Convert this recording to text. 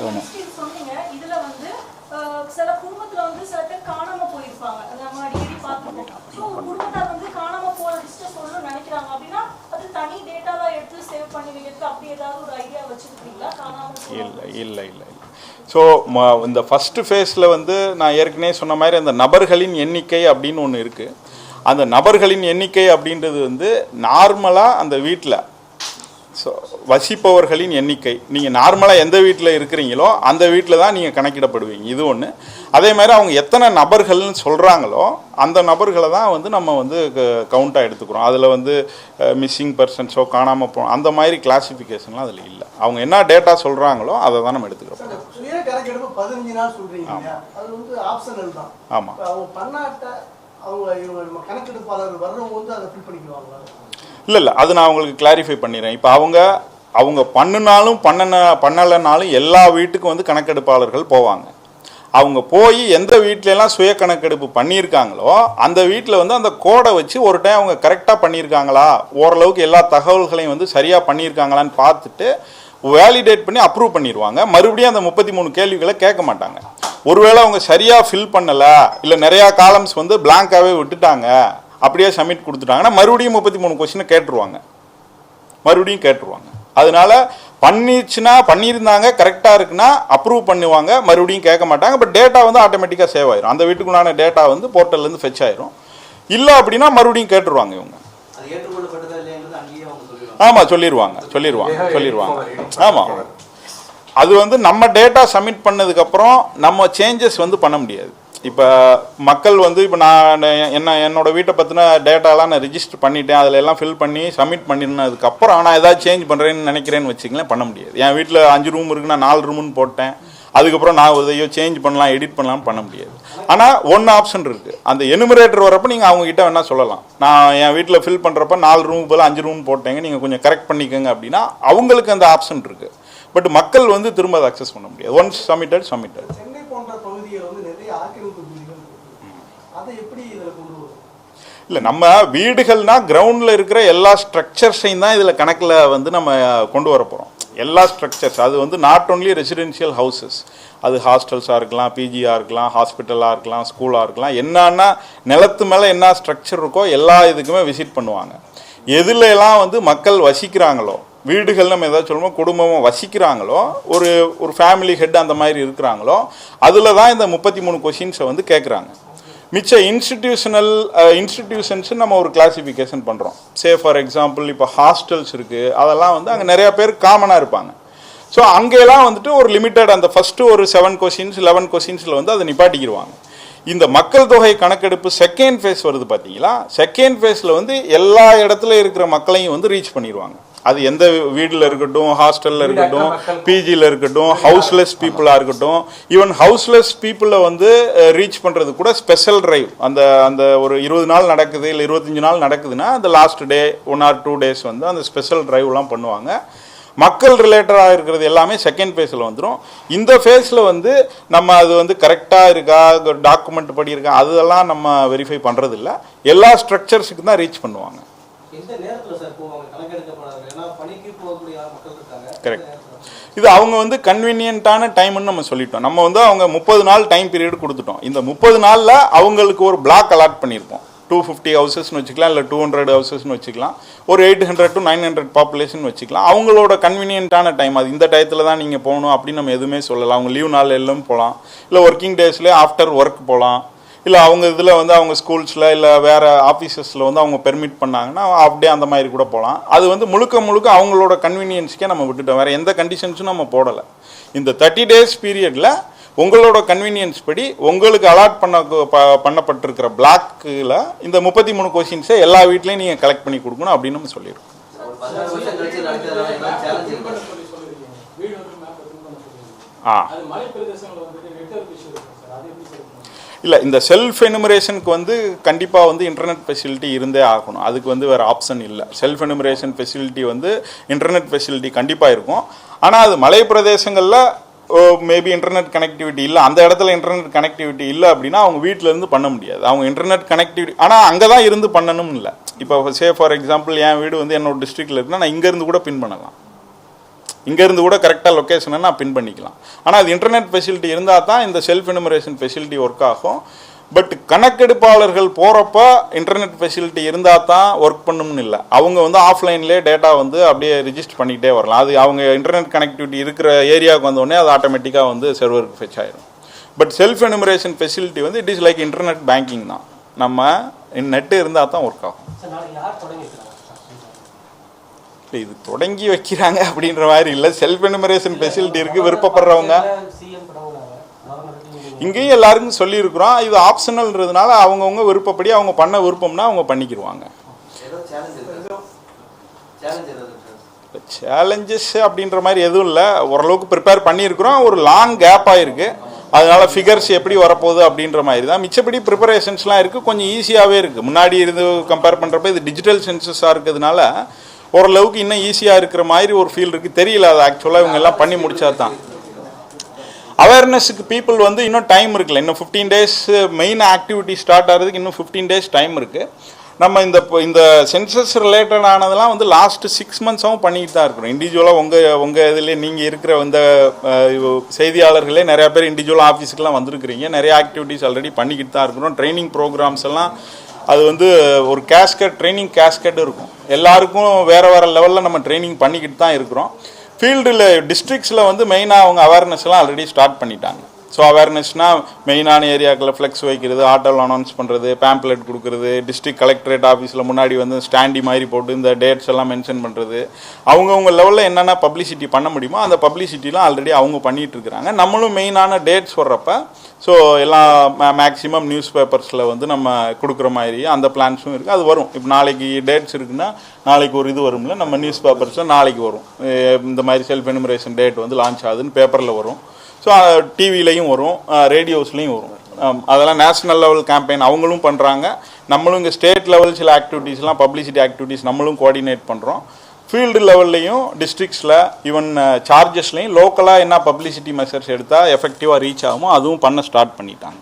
தோணும். சில குடும்பத்துல வந்து சில பேர் காணாம போயிருப்பாங்க, நம்ம அடிக்கடி பார்த்துருக்கோம். ஸோ குடும்பத்தார் வந்து காணாம போற லிஸ்ட்டை சொல்லணும்னு நினைக்கிறாங்க அப்படின்னா அது தனி டேட்டாவா எடுத்து சேவ் பண்ணி வைக்கிறதுக்கு அப்படி ஏதாவது ஒரு ஐடியா வச்சுருக்கீங்களா? காணாம இல்லை. ஸோ இந்த ஃபஸ்ட்டு ஃபேஸில் வந்து நான் ஏற்கனவே சொன்ன மாதிரி அந்த நபர்களின் எண்ணிக்கை அப்படின்னு ஒன்று இருக்குது. அந்த நபர்களின் எண்ணிக்கை அப்படின்றது வந்து நார்மலாக அந்த வீட்டில் ஸோ வசிப்பவர்களின் எண்ணிக்கை, நீங்கள் நார்மலாக எந்த வீட்டில் இருக்கிறீங்களோ அந்த வீட்டில் தான் நீங்கள் கணக்கிடப்படுவீங்க. இது ஒன்று. அதே மாதிரி அவங்க எத்தனை நபர்கள்னு சொல்கிறாங்களோ அந்த நபர்களை தான் வந்து நம்ம வந்து கவுண்ட்டாக எடுத்துக்கிறோம். அதில் வந்து மிஸ்ஸிங் பர்சன்ஸோ காணாமல் போனோம் அந்த மாதிரி கிளாஸிஃபிகேஷன்லாம் அதில் இல்லை. அவங்க என்ன டேட்டா சொல்கிறாங்களோ அதை தான் நம்ம எடுத்துக்கிறோம். ஆமாம். இல்லை அது நான் உங்களுக்கு கிளாரிஃபை பண்ணிடுறேன். இப்போ அவங்க பண்ணினாலும் பண்ணலைனாலும் எல்லா வீட்டுக்கும் வந்து கணக்கெடுப்பாளர்கள் போவாங்க. அவங்க போய் எந்த வீட்டிலலாம் சுய கணக்கெடுப்பு பண்ணியிருக்காங்களோ அந்த வீட்டில் வந்து அந்த கோடை வச்சு ஒரு டைம் அவங்க கரெக்டாக பண்ணியிருக்காங்களா, ஓரளவுக்கு எல்லா தகவல்களையும் வந்து சரியாக பண்ணியிருக்காங்களான்னு பார்த்துட்டு வேலிடேட் பண்ணி அப்ரூவ் பண்ணிடுவாங்க. மறுபடியும் அந்த 33 கேள்விகளை கேட்க மாட்டாங்க. ஒருவேளை அவங்க சரியாக ஃபில் பண்ணலை, இல்லை நிறையா காலம்ஸ் வந்து பிளாங்காகவே விட்டுட்டாங்க, அப்படியே சப்மிட் கொடுத்துட்டாங்கன்னா மறுபடியும் 33 கொஸ்டினை கேட்டுருவாங்க. அதனால பண்ணியிருந்தாங்க கரெக்டாக இருக்குன்னா அப்ரூவ் பண்ணுவாங்க, மறுபடியும் கேட்க மாட்டாங்க. பட் டேட்டா வந்து ஆட்டோமேட்டிக்காக சேவ் ஆயிரும். அந்த வீட்டுக்குள்ளான டேட்டா வந்து போர்ட்டல்லேருந்து ஃபெச் ஆயிரும். இல்லை அப்படின்னா மறுபடியும் கேட்டுருவாங்க இவங்க. ஆமாம் சொல்லிடுவாங்க. ஆமாம், அது வந்து நம்ம டேட்டா சப்மிட் பண்ணதுக்கப்புறம் நம்ம சேஞ்சஸ் வந்து பண்ண முடியாது. இப்போ மக்கள் வந்து இப்போ நான் என்னோட வீட்டை பற்றின டேட்டாலாம் நான் ரிஜிஸ்டர் பண்ணிட்டேன், அதில் எல்லாம் ஃபில் பண்ணி சப்மிட் பண்ணிருந்ததுக்கப்புறம் நான் ஏதாவது சேஞ்ச் பண்ணுறேன்னு நினைக்கிறேன்னு வச்சுக்கலாம், பண்ண முடியாது. என் வீட்டில் 5 ரூம் இருக்குன்னா 4 ரூமுன்னு போட்டேன், அதுக்கப்புறம் நான் இதையோ சேஞ்ச் பண்ணலாம் எடிட் பண்ணலாம் பண்ண முடியாது. ஆனால் ஒன்று ஆப்ஷன் இருக்குது. அந்த எனுமரேட்டர் வரப்போ நீங்கள் அவங்ககிட்ட வேணால் சொல்லலாம், நான் என் வீட்டில் ஃபில் பண்ணுறப்ப 4 ரூமுக்கு போல் 5 ரூம் போட்டேங்க, நீங்கள் கொஞ்சம் கரெக்ட் பண்ணிக்கோங்க அப்படின்னா அவங்களுக்கு அந்த ஆப்ஷன் இருக்குது. பட் மக்கள் வந்து திரும்ப அதை அக்சஸ் பண்ண முடியாது. Once submitted. சென்னை போன்ற பகுதியில் வந்து நிறைய ஆக்கிரமிப்பு வீடுகள் அதை எப்படி இதில் கொண்டு வரும்? இல்லை, நம்ம வீடுகள்னா கிரவுண்டில் இருக்கிற எல்லா ஸ்ட்ரக்சர்ஸையும் தான் இதில் கணக்கில் வந்து நம்ம கொண்டு வர போகிறோம். எல்லா ஸ்ட்ரக்சர்ஸ், அது வந்து நாட் ஓன்லி ரெசிடென்ஷியல் ஹவுசஸ், அது ஹாஸ்டல்ஸாக இருக்கலாம், பிஜியாக இருக்கலாம், ஹாஸ்பிட்டலாக இருக்கலாம், ஸ்கூலாக இருக்கலாம், என்னன்னா நிலத்து மேலே என்ன ஸ்ட்ரக்சர் இருக்கோ எல்லா இதுக்குமே விசிட் பண்ணுவாங்க. எதுல எல்லாம் வந்து மக்கள் வசிக்கிறாங்களோ, வீடுகள் நம்ம ஏதாவது சொல்லணும் குடும்பமாக வசிக்கிறாங்களோ, ஒரு ஃபேமிலி ஹெட் அந்த மாதிரி இருக்கிறாங்களோ, அதில் தான் இந்த 33 கொஷின்ஸை வந்து கேட்குறாங்க. மிச்ச இன்ஸ்டிடியூஷன்ஸ் நம்ம ஒரு கிளாசிஃபிகேஷன் பண்ணுறோம். ஃபார் எக்ஸாம்பிள் இப்போ ஹாஸ்டல்ஸ் இருக்குது, அதெல்லாம் வந்து அங்கே நிறையா பேர் காமனாக இருப்பாங்க. ஸோ அங்கெல்லாம் வந்துட்டு ஒரு லிமிட்டட் அந்த ஃபஸ்ட்டு ஒரு 7 கொஷின்ஸ் 11 கொஷின்ஸில் வந்து அதை நிப்பாட்டிக்கிடுவாங்க. இந்த மக்கள் தொகை கணக்கெடுப்பு செகண்ட் ஃபேஸ் வருது பார்த்தீங்களா, செகண்ட் ஃபேஸில் வந்து எல்லா இடத்துல இருக்கிற மக்களையும் வந்து ரீச் பண்ணிடுவாங்க. அது எந்த வீட்டில் இருக்கட்டும், ஹாஸ்டலில் இருக்கட்டும், பிஜியில் இருக்கட்டும், ஹவுஸ்லெஸ் பீப்புளாக இருக்கட்டும். ஈவன் ஹவுஸ்லெஸ் பீப்புளை வந்து ரீச் பண்ணுறது கூட ஸ்பெஷல் ட்ரைவ், அந்த ஒரு 20 நாள் நடக்குது இல்லை 25 நாள் நடக்குதுன்னா அந்த லாஸ்ட் டே 1 or 2 days வந்து அந்த ஸ்பெஷல் ட்ரைவ்லாம் பண்ணுவாங்க. மக்கள் ரிலேட்டடாக இருக்கிறது எல்லாமே செகண்ட் ஃபேஸில் வந்துடும். இந்த ஃபேஸில் வந்து நம்ம அது வந்து கரெக்டாக இருக்கா, டாக்குமெண்ட் படி இருக்கா, அதெல்லாம் நம்ம வெரிஃபை பண்ணுறதில்ல. எல்லா ஸ்ட்ரக்சர்ஸுக்கு தான் ரீச் பண்ணுவாங்க. கரெக்ட். இது அவங்க வந்து கன்வீனியன்ட்டான டைம்னு நம்ம சொல்லிட்டோம். நம்ம வந்து அவங்க 30 நாள் டைம் பீரியட் கொடுத்துட்டோம். இந்த 30 நாளில் அவங்களுக்கு ஒரு பிளாக் அலாட் பண்ணியிருப்போம். 250 ஹவுசஸ்ன்னு வச்சுக்கலாம், இல்லை 200 ஹவுசஸ்ன்னு வச்சுக்கலாம், ஒரு 800 to 900 பாப்புலேஷன் வச்சுக்கலாம். அவங்களோட கன்வீனியன்ட்டான டைம் அது, இந்த டயத்தில் தான் நீங்கள் போகணும் அப்படின்னு நம்ம எதுவுமே சொல்லலாம். அவங்க லீவ் நாள் எல்லாம் போகலாம், இல்லை ஒர்க்கிங் டேஸ்லேயே ஆஃப்டர் ஒர்க் போகலாம், இல்லை அவங்க இதில் வந்து அவங்க ஸ்கூல்ஸில் இல்லை வேறு ஆஃபீஸஸில் வந்து அவங்க பெர்மிட் பண்ணாங்கன்னா அப்படியே அந்த மாதிரி கூட போகலாம். அது வந்து முழுக்க அவங்களோட கன்வீனியன்ஸ்க்கே நம்ம விட்டுட்டோம். வேறு எந்த கண்டிஷன்ஸும் நம்ம போடலை. இந்த 30 days பீரியடில் உங்களோட கன்வீனியன்ஸ் படி உங்களுக்கு அலாட் பண்ணப்பட்டிருக்கிற பிளாக்கில் இந்த 33 கொஷின்ஸை எல்லா வீட்லேயும் நீங்கள் கலெக்ட் பண்ணி கொடுக்கணும் அப்படின்னு நம்ம சொல்லிடுவோம். இல்லை, இந்த செல்ஃப் எனுமரேஷனுக்கு வந்து கண்டிப்பாக வந்து இன்டர்நெட் ஃபெசிலிட்டி இருந்தே ஆகணும். அதுக்கு வந்து வேறு ஆப்ஷன் இல்லை. செல்ஃப் எனுமரேஷன் ஃபெசிலிட்டி வந்து இன்டர்நெட் ஃபெசிலிட்டி கண்டிப்பாக இருக்கும். ஆனால் அது மலை பிரதேசங்களில் மேபி இன்டர்நெட் கனெக்டிவிட்டி இல்லை, அந்த இடத்துல இன்டர்நெட் கனெக்டிவிட்டி இல்லை அப்படின்னா அவங்க வீட்டிலேருந்து பண்ண முடியாது. அவங்க இன்டர்நெட் கனெக்டிவிட்டி ஆனால் அங்கே தான் இருந்து பண்ணணும் இல்லை. இப்போ ஃபார் எக்ஸாம்பிள் என் வீடு வந்து என்னோட டிஸ்ட்ரிக்டில் இருக்குன்னா நான் இங்கேருந்து கூட பின் பண்ணலாம். இங்கேருந்து கூட கரெக்டாக லொக்கேஷனை நான் பின் பண்ணிக்கலாம். ஆனால் அது இன்டர்நெட் ஃபெசிலிட்டி இருந்தால் தான் இந்த செல்ஃப் எனுமரேஷன் ஃபெசிலிட்டி ஒர்க் ஆகும். பட் கணக்கெடுப்பாளர்கள் போகிறப்ப இன்டர்நெட் ஃபெசிலிட்டி இருந்தால் தான் ஒர்க் பண்ணணும்னு இல்லை. அவங்க வந்து ஆஃப்லைன்லேயே டேட்டா வந்து அப்படியே ரிஜிஸ்டர் பண்ணிக்கிட்டே வரலாம். அது அவங்க இன்டர்நெட் கனெக்டிவிட்டி இருக்கிற ஏரியாவுக்கு வந்தோடனே அது ஆட்டோமேட்டிக்காக வந்து சர்வருக்கு ஃபெச் ஆயிடும். பட் செல்ஃப் எனுமரேஷன் ஃபெசிலிட்டி வந்து it is like internet banking தான். நம்ம நெட்டு இருந்தால் தான் ஒர்க் ஆகும். இல்லை இது தொடங்கி வைக்கிறாங்க அப்படின்ற மாதிரி இல்லை. செல்ஃப் எனுமரேஷன் ஃபெசிலிட்டி இருக்குது, விருப்பப்படுறவங்க இங்கேயும் எல்லாருக்கும் சொல்லியிருக்கிறோம். இது ஆப்ஷனல்ன்றதுனால அவங்கவுங்க விருப்பப்படி அவங்க பண்ண விருப்பம்னா அவங்க பண்ணிக்கிடுவாங்க. சேலஞ்சஸ் அப்படின்ற மாதிரி எதுவும் இல்லை. ஓரளவுக்கு ப்ரிப்பேர் பண்ணியிருக்கிறோம். ஒரு லாங் கேப்பாக இருக்குது. அதனால ஃபிகர்ஸ் எப்படி வரப்போகுது அப்படின்ற மாதிரி தான். மிச்சப்படி ப்ரிப்பரேஷன்ஸ்லாம் இருக்குது, கொஞ்சம் ஈஸியாகவே இருக்குது. முன்னாடி இருந்து கம்பேர் பண்ணுறப்ப இது டிஜிட்டல் சென்சஸாக இருக்கிறதுனால ஓரளவுக்கு இன்னும் ஈஸியாக இருக்கிற மாதிரி ஒரு ஃபீல் இருக்குது. தெரியல அது ஆக்சுவலாக இவங்க எல்லாம் பண்ணி முடிச்சா தான். அவேர்னஸுக்கு பீப்புள் வந்து இன்னும் டைம் இருக்குல்ல, இன்னும் 15 days மெயின் ஆக்டிவிட்டி ஸ்டார்ட் ஆகிறதுக்கு இன்னும் 15 days டைம் இருக்குது. நம்ம இந்த சென்சஸ் ரிலேட்டட் ஆனதெல்லாம் வந்து லாஸ்ட் 6 months பண்ணிக்கிட்டு தான் இருக்கிறோம். இண்டிவிஜுவலாக உங்கள் இதில் நீங்கள் இருக்கிற இந்த செய்தியாளர்களே நிறையா பேர் இண்டிவிஜுவல் ஆஃபீஸுக்கெல்லாம் வந்திருக்கிறீங்க. நிறைய ஆக்டிவிட்டீஸ் ஆல்ரெடி பண்ணிக்கிட்டு தான் இருக்கிறோம். ட்ரைனிங் ப்ரோக்ராம்ஸ் எல்லாம் அது வந்து ஒரு ட்ரைனிங் கேஸ்கெட் இருக்கும். எல்லாருக்கும் வேறு வேறு லெவலில் நம்ம ட்ரைனிங் பண்ணிக்கிட்டு தான் இருக்கிறோம். ஃபீல்டில் டிஸ்ட்ரிக்ஸில் வந்து மெயினாக அவங்க அவேர்னஸ்லாம் ஆல்ரெடி ஸ்டார்ட் பண்ணிட்டாங்க. ஸோ அவேர்னஸ்னால் மெயினான ஏரியாக்களில் ஃப்ளெக்ஸ் வைக்கிறது, ஆட்டோவில் அனௌன்ஸ் பண்ணுறது, பேம்ப்ளெட் கொடுக்குறது, டிஸ்ட்ரிக்ட் கலெக்டரேட் ஆஃபீஸில் முன்னாடி வந்து ஸ்டாண்டி மாதிரி போட்டு இந்த டேட்ஸ் எல்லாம் மென்ஷன் பண்ணுறது, அவங்கவுங்க லெவலில் என்னென்ன பப்ளிசிட்டி பண்ண முடியுமோ அந்த பப்ளிசிட்டிலாம் ஆல்ரெடி அவங்க பண்ணிகிட்டு இருக்கிறாங்க. நம்மளும் மெயினான டேட்ஸ் வர்றப்ப ஸோ எல்லாம் மேக்ஸிமம் நியூஸ் பேப்பர்ஸில் வந்து நம்ம கொடுக்குற மாதிரி அந்த பிளான்ஸும் இருக்குது. அது வரும். இப்போ நாளைக்கு டேட்ஸ் இருக்குன்னா நாளைக்கு ஒரு இது வரும்ல, நம்ம நியூஸ் பேப்பர்ஸில் நாளைக்கு வரும். இந்த மாதிரி செல்ஃப் எனுமரேஷன் டேட் வந்து லான்ச் ஆகுதுன்னு பேப்பரில் வரும். ஸோ டிவிலையும் வரும், ரேடியோஸ்லேயும் வரும். அதெல்லாம் நேஷ்னல் லெவல் கேம்பெயின் அவங்களும் பண்ணுறாங்க. நம்மளும் இங்கே ஸ்டேட் லெவல் சில ஆக்டிவிட்டீஸ்லாம் பப்ளிசிட்டி ஆக்டிவிட்டீஸ் நம்மளும் கோஆர்டினேட் பண்ணுறோம். ஃபீல்டு லெவல்லையும் டிஸ்ட்ரிக்ஸில் ஈவன் சார்ஜஸ்லையும் லோக்கலாக என்ன பப்ளிசிட்டி மெஷர்ஸ் எடுத்தால் எஃபெக்டிவாக ரீச் ஆகுமோ அதுவும் பண்ண ஸ்டார்ட் பண்ணிட்டாங்க.